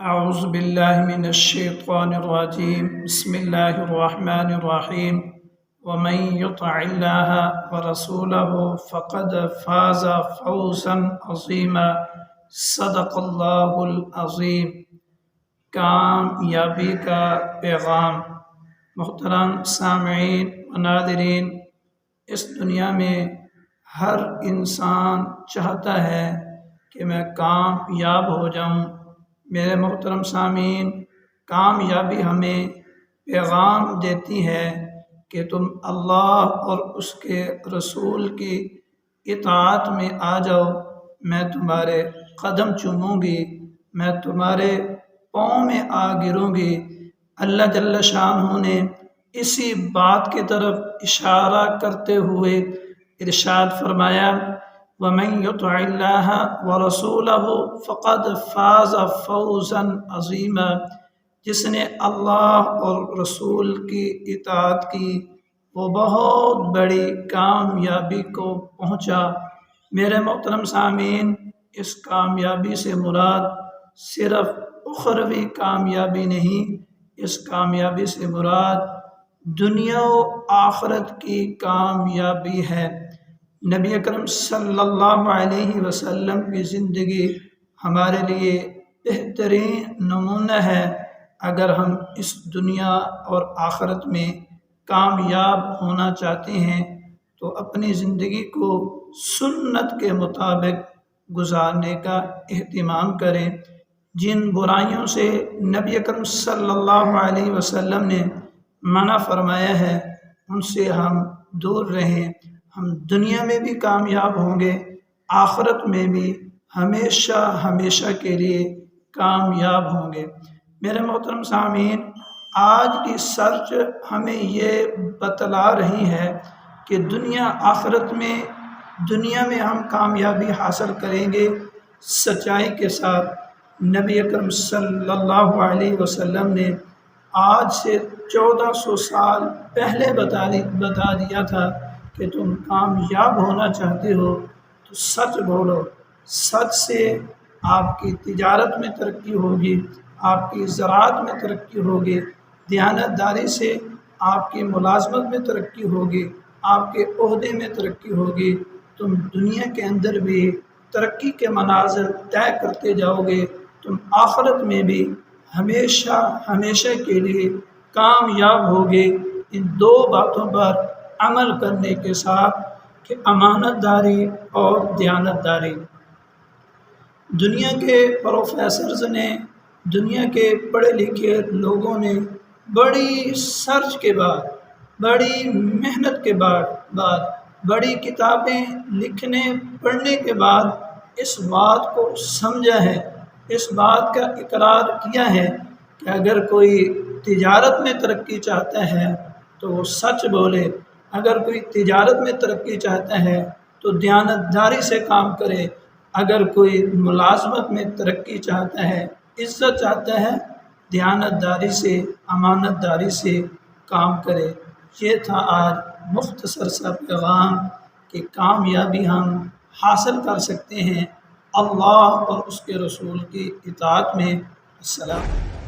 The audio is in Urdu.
أعوذ بالله من الشيطان الرجيم بسم الله الرحمن الرحيم ومن يطع الله ورسوله فقد فاز فوزا عظيما صدق اللہ العظیم۔ کامیابی کا پیغام۔ محترم سامعین و ناظرین، اس دنیا میں ہر انسان چاہتا ہے کہ میں کامیاب ہو جاؤں۔ میرے محترم سامعین، کامیابی ہمیں پیغام دیتی ہے کہ تم اللہ اور اس کے رسول کی اطاعت میں آ جاؤ، میں تمہارے قدم چوموں گی، میں تمہارے پاؤں میں آ گروں گی۔ اللہ جل شانہ نے اسی بات کی طرف اشارہ کرتے ہوئے ارشاد فرمایا، وَمَن يُطِعِ اللَّهَ وَرَسُولَهُ فَقَدْ فَازَ فَوْزًا عَظِيمًا۔ جس نے اللہ اور رسول کی اطاعت کی وہ بہت بڑی کامیابی کو پہنچا۔ میرے محترم سامعین، اس کامیابی سے مراد صرف اخروی کامیابی نہیں، اس کامیابی سے مراد دنیا و آخرت کی کامیابی ہے۔ نبی اکرم صلی اللہ علیہ وسلم کی زندگی ہمارے لیے بہترین نمونہ ہے۔ اگر ہم اس دنیا اور آخرت میں کامیاب ہونا چاہتے ہیں تو اپنی زندگی کو سنت کے مطابق گزارنے کا اہتمام کریں۔ جن برائیوں سے نبی اکرم صلی اللہ علیہ وسلم نے منع فرمایا ہے ان سے ہم دور رہیں۔ ہم دنیا میں بھی کامیاب ہوں گے، آخرت میں بھی ہمیشہ ہمیشہ کے لیے کامیاب ہوں گے۔ میرے محترم سامعین، آج کی سرچ ہمیں یہ بتلا رہی ہے کہ آخرت میں دنیا میں ہم کامیابی حاصل کریں گے سچائی کے ساتھ۔ نبی اکرم صلی اللہ علیہ وسلم نے آج سے 1400 سال پہلے بتا دیا تھا کہ تم کامیاب ہونا چاہتے ہو تو سچ بولو۔ سچ سے آپ کی تجارت میں ترقی ہوگی، آپ کی زراعت میں ترقی ہوگی، دیانت داری سے آپ کی ملازمت میں ترقی ہوگی، آپ کے عہدے میں ترقی ہوگی، تم دنیا کے اندر بھی ترقی کے مناظر طے کرتے جاؤ گے، تم آخرت میں بھی ہمیشہ ہمیشہ کے لیے کامیاب ہوگے۔ ان دو باتوں پر عمل کرنے کے ساتھ کہ امانت داری اور دیانت داری۔ دنیا کے پروفیسرز نے، دنیا کے پڑھے لکھے لوگوں نے بڑی سرچ کے بعد، بڑی محنت کے بعد، بڑی کتابیں لکھنے پڑھنے کے بعد اس بات کو سمجھا ہے، اس بات کا اقرار کیا ہے کہ اگر کوئی تجارت میں ترقی چاہتا ہے تو وہ سچ بولے، اگر کوئی تجارت میں ترقی چاہتا ہے تو دیانت داری سے کام کرے، اگر کوئی ملازمت میں ترقی چاہتا ہے، عزت چاہتا ہے، دیانت داری سے، امانت داری سے کام کرے۔ یہ تھا آج مختصر سا پیغام کہ کامیابی ہم حاصل کر سکتے ہیں اللہ اور اس کے رسول کی اطاعت میں۔ السلام۔